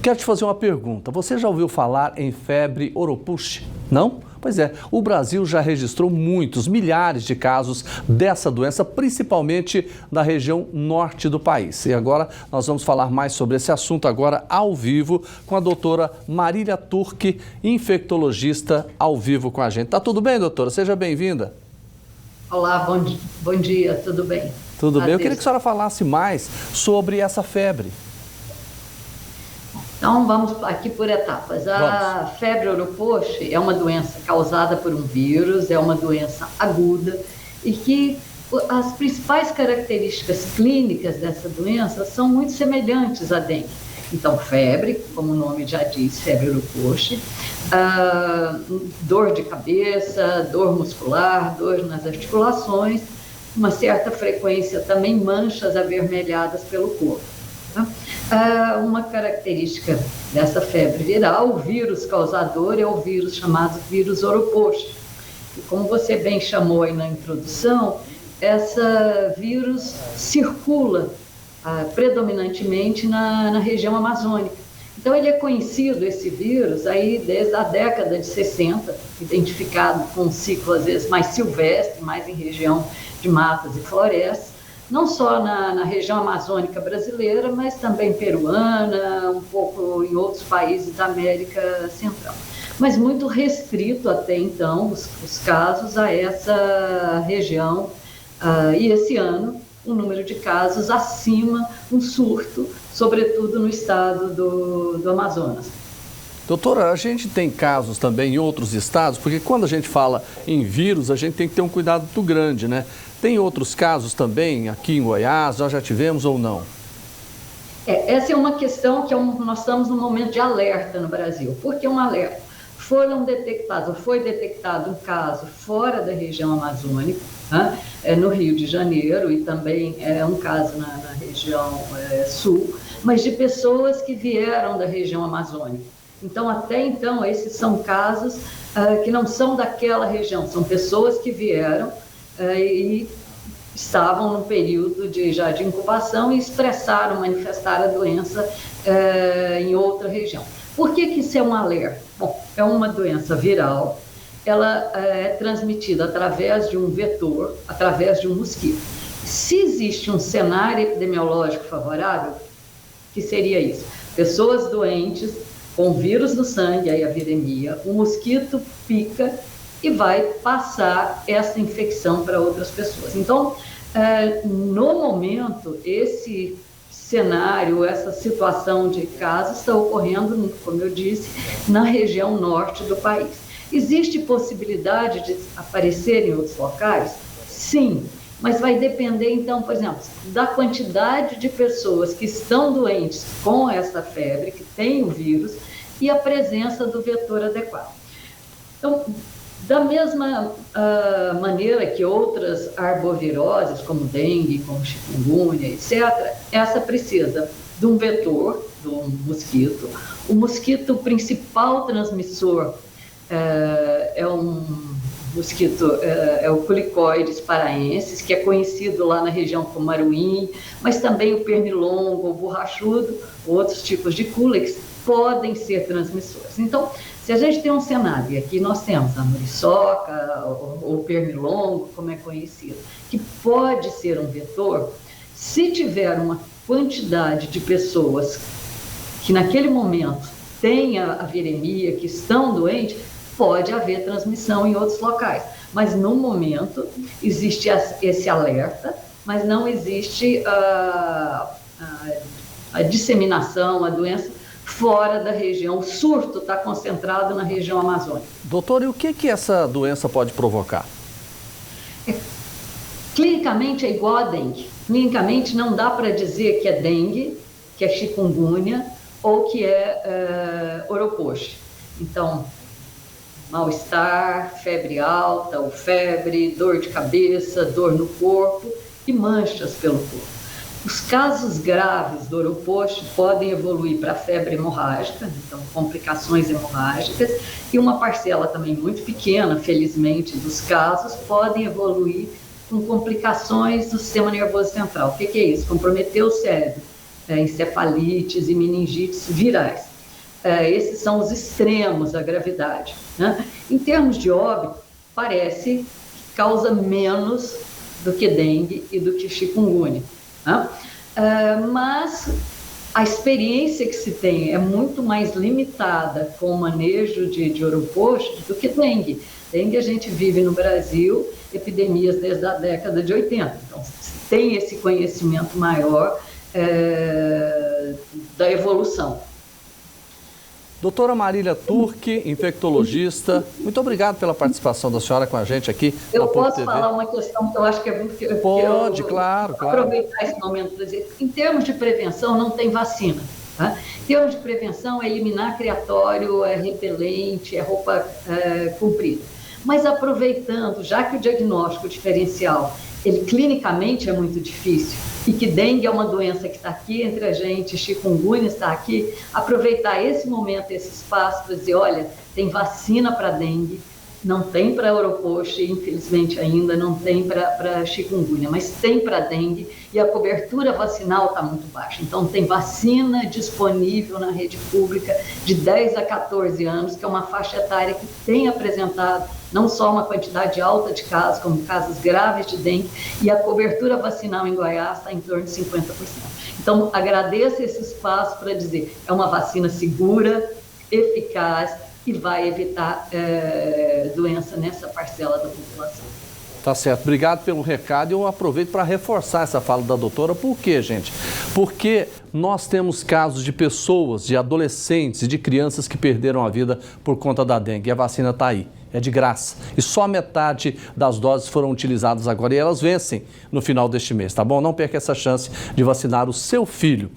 Quero te fazer uma pergunta. Você já ouviu falar em febre oropouche? Não? Pois é, o Brasil já registrou milhares de casos dessa doença, principalmente na região norte do país. E agora nós vamos falar mais sobre esse assunto agora ao vivo com a doutora Marília Turque, infectologista, ao vivo com a gente. Tá tudo bem, doutora? Seja bem-vinda. Olá, bom dia, tudo bem? Tudo bem. Eu queria que a senhora falasse mais sobre essa febre. Então, vamos aqui por etapas. A febre oropouche é uma doença causada por um vírus, é uma doença aguda e que as principais características clínicas dessa doença são muito semelhantes à dengue. Então, febre, como o nome já diz, febre oropouche, dor de cabeça, dor muscular, dor nas articulações, uma certa frequência também manchas avermelhadas pelo corpo. Uma característica dessa febre viral, o vírus causador é o vírus chamado vírus oropouche. E como você bem chamou aí na introdução, esse vírus circula predominantemente na região amazônica. Então ele é conhecido, esse vírus, aí desde a década de 60, identificado com um ciclo às vezes mais silvestre, mais em região de matas e florestas, não só na região amazônica brasileira, mas também peruana, um pouco em outros países da América Central. Mas muito restrito até então os casos a essa região. E esse ano, um número de casos acima, um surto, sobretudo no estado do Amazonas. Doutora, a gente tem casos também em outros estados, porque quando a gente fala em vírus, a gente tem que ter um cuidado muito grande, né? Tem outros casos também aqui em Goiás, nós já tivemos ou não? Essa é uma questão que nós estamos num momento de alerta no Brasil. Por que um alerta? Foi detectado um caso fora da região amazônica, no Rio de Janeiro, e também um caso na região sul, mas de pessoas que vieram da região amazônica. Então, até então, esses são casos que não são daquela região, são pessoas que vieram e estavam no período de incubação e manifestaram a doença em outra região. Por que isso é um alerta? Bom, é uma doença viral, ela é transmitida através de um vetor, através de um mosquito. Se existe um cenário epidemiológico favorável, que seria isso? Pessoas doentes, com vírus no sangue, aí a viremia, o mosquito pica e vai passar essa infecção para outras pessoas. Então, no momento, esse cenário, essa situação de casos está ocorrendo, como eu disse, na região norte do país. Existe possibilidade de aparecer em outros locais? Sim, mas vai depender, então, por exemplo, da quantidade de pessoas que estão doentes com essa febre, que tem o vírus, e a presença do vetor adequado. Então, da mesma maneira que outras arboviroses, como dengue, como chikungunya, etc., essa precisa de um vetor, de um mosquito. O mosquito principal transmissor é um mosquito, é o Culicoides paraensis, que é conhecido lá na região como maruim, mas também o pernilongo, o borrachudo, outros tipos de culex podem ser transmissores. Então, se a gente tem um cenário, e aqui nós temos a muriçoca, ou pernilongo, como é conhecido, que pode ser um vetor, se tiver uma quantidade de pessoas que naquele momento têm a viremia, que estão doentes, pode haver transmissão em outros locais. Mas no momento existe esse alerta, mas não existe a disseminação, a doença fora da região. O surto está concentrado na região amazônica. Doutor, e o que essa doença pode provocar? Clinicamente é igual a dengue. Clinicamente não dá para dizer que é dengue, que é chikungunya ou que é oropouche. Então, mal-estar, febre alta ou febre, dor de cabeça, dor no corpo e manchas pelo corpo. Os casos graves do oropouche podem evoluir para febre hemorrágica, então complicações hemorrágicas, e uma parcela também muito pequena, felizmente, dos casos podem evoluir com complicações do sistema nervoso central. O que é isso? Comprometer o cérebro encefalites e meningites virais. Esses são os extremos da gravidade, né? Em termos de óbito, parece que causa menos do que dengue e do que chikungunya, né? Mas a experiência que se tem é muito mais limitada com o manejo de oropouche do que dengue. Dengue a gente vive no Brasil epidemias desde a década de 80, então se tem esse conhecimento maior da evolução. Doutora Marília Turque, infectologista, muito obrigado pela participação da senhora com a gente aqui. Eu posso falar uma questão que eu acho que é muito... Pode, claro. Aproveitar esse momento para dizer, em termos de prevenção, não tem vacina. Tá? Em termos de prevenção, é eliminar criatório, é repelente, é roupa comprida. Mas aproveitando, já que o diagnóstico diferencial, ele clinicamente é muito difícil, e que dengue é uma doença que está aqui entre a gente, chikungunya está aqui, aproveitar esse momento, esse espaço para dizer, olha, tem vacina para dengue, não tem para oropouche, infelizmente ainda não tem para chikungunya, mas tem para dengue e a cobertura vacinal está muito baixa. Então tem vacina disponível na rede pública de 10 a 14 anos, que é uma faixa etária que tem apresentado não só uma quantidade alta de casos, como casos graves de dengue, e a cobertura vacinal em Goiás está em torno de 50%. Então agradeço esse espaço para dizer, é uma vacina segura, eficaz, e vai evitar doença nessa parcela da população. Tá certo. Obrigado pelo recado e eu aproveito para reforçar essa fala da doutora. Por quê, gente? Porque nós temos casos de pessoas, de adolescentes e de crianças que perderam a vida por conta da dengue. E a vacina está aí. É de graça. E só metade das doses foram utilizadas agora e elas vencem no final deste mês, tá bom? Não perca essa chance de vacinar o seu filho.